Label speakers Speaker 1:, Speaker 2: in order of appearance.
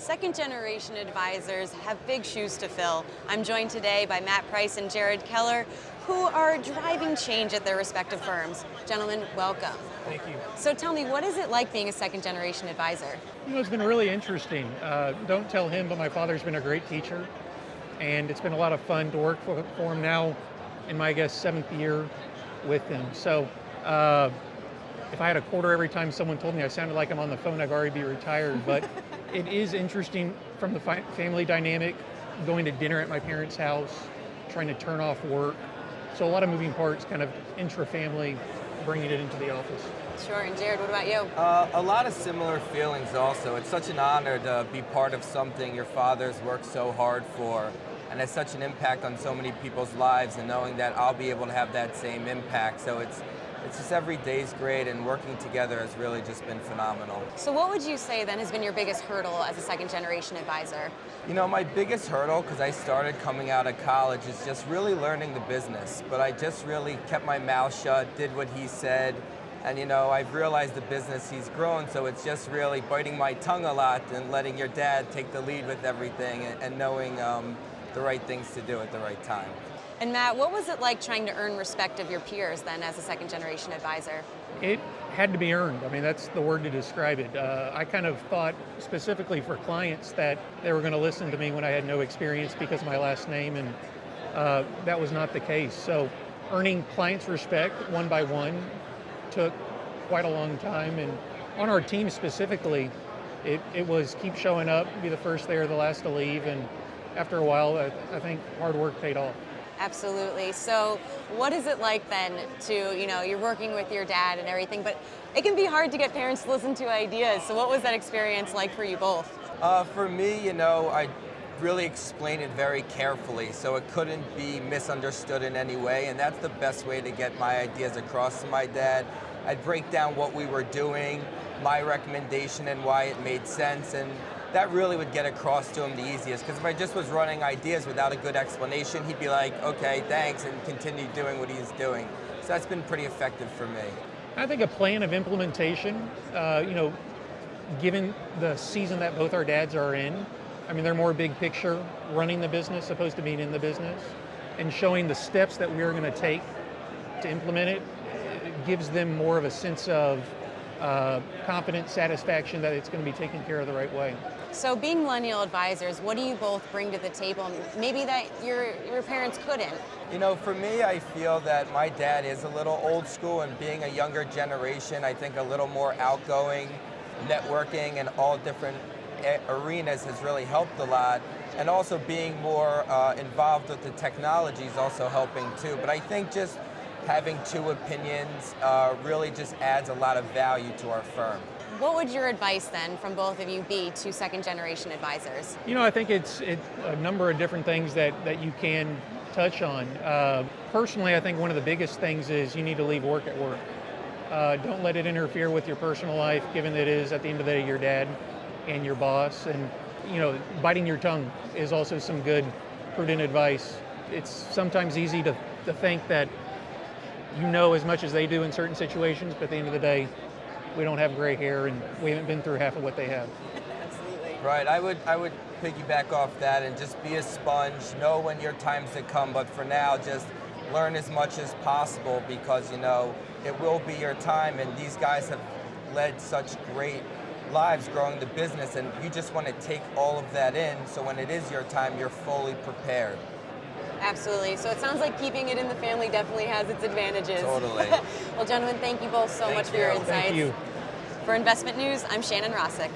Speaker 1: Second generation advisors have big shoes to fill. I'm joined today by Price and Jared Keller, who are driving change at their respective firms. Gentlemen, welcome.
Speaker 2: Thank you.
Speaker 1: So tell me, what is it like being a second generation advisor?
Speaker 2: It's been really interesting. Don't tell him, but my father's been a great teacher, and it's been a lot of fun to work for him now in my, seventh year with him. So if I had a quarter every time someone told me I sounded like I'm on the phone, I'd already be retired. But it is interesting from the family dynamic, going to dinner at my parents' house, trying to turn off work. So a lot of moving parts, kind of intra-family, bringing it into the office.
Speaker 1: Sure, and Jared, what about you?
Speaker 3: A lot of similar feelings also. It's such an honor to be part of something your father's worked so hard for, and has such an impact on so many people's lives, and knowing that I'll be able to have that same impact. So it's just every day's great, and working together has really just been phenomenal.
Speaker 1: So what would you say then has been your biggest hurdle as a second generation advisor?
Speaker 3: My biggest hurdle, because I started coming out of college, is just really learning the business. But I just really kept my mouth shut, did what he said, and I've realized the business he's grown, so it's just really biting my tongue a lot and letting your dad take the lead with everything, and knowing the right things to do at the right time.
Speaker 1: And Matt, what was it like trying to earn respect of your peers then as a second generation advisor?
Speaker 2: It had to be earned. That's the word to describe it. I kind of thought specifically for clients that they were going to listen to me when I had no experience because of my last name, and that was not the case. So earning clients' respect one by one took quite a long time. And on our team specifically, it was keep showing up, be the first there, the last to leave. And after a while, I think hard work paid off.
Speaker 1: Absolutely. So what is it like then to, you're working with your dad and everything, but it can be hard to get parents to listen to ideas. So what was that experience like for you both?
Speaker 3: For me, I really explained it very carefully, so it couldn't be misunderstood in any way, and that's the best way to get my ideas across to my dad. I'd break down what we were doing, my recommendation, and why it made sense, and that really would get across to him the easiest, because if I just was running ideas without a good explanation, he'd be like, okay, thanks, and continue doing what he's doing. So that's been pretty effective for me.
Speaker 2: I think a plan of implementation, given the season that both our dads are in, they're more big picture, running the business opposed to being in the business, and showing the steps that we're going to take to implement it, it gives them more of a sense of confidence, satisfaction that it's going to be taken care of the right way.
Speaker 1: So being millennial advisors, what do you both bring to the table, maybe that your parents couldn't?
Speaker 3: For me, I feel that my dad is a little old school, and being a younger generation, I think a little more outgoing, networking in all different arenas has really helped a lot. And also being more involved with the technology is also helping too. But I think just having two opinions really just adds a lot of value to our firm.
Speaker 1: What would your advice then from both of you be to second generation advisors?
Speaker 2: I think it's a number of different things that you can touch on. Personally, I think one of the biggest things is you need to leave work at work. Don't let it interfere with your personal life, given that it is at the end of the day your dad and your boss. And biting your tongue is also some good, prudent advice. It's sometimes easy to think that as much as they do in certain situations, but at the end of the day, we don't have gray hair and we haven't been through half of what they have.
Speaker 1: Absolutely.
Speaker 3: Right, I would piggyback off that and just be a sponge, know when your time's to come, but for now, just learn as much as possible, because it will be your time, and these guys have led such great lives growing the business, and you just want to take all of that in, so when it is your time, you're fully prepared.
Speaker 1: Absolutely. So it sounds like keeping it in the family definitely has its advantages.
Speaker 3: Totally.
Speaker 1: Well, gentlemen, thank you both so much for your insights.
Speaker 2: Thank you.
Speaker 1: For Investment News, I'm Shannon Rossick.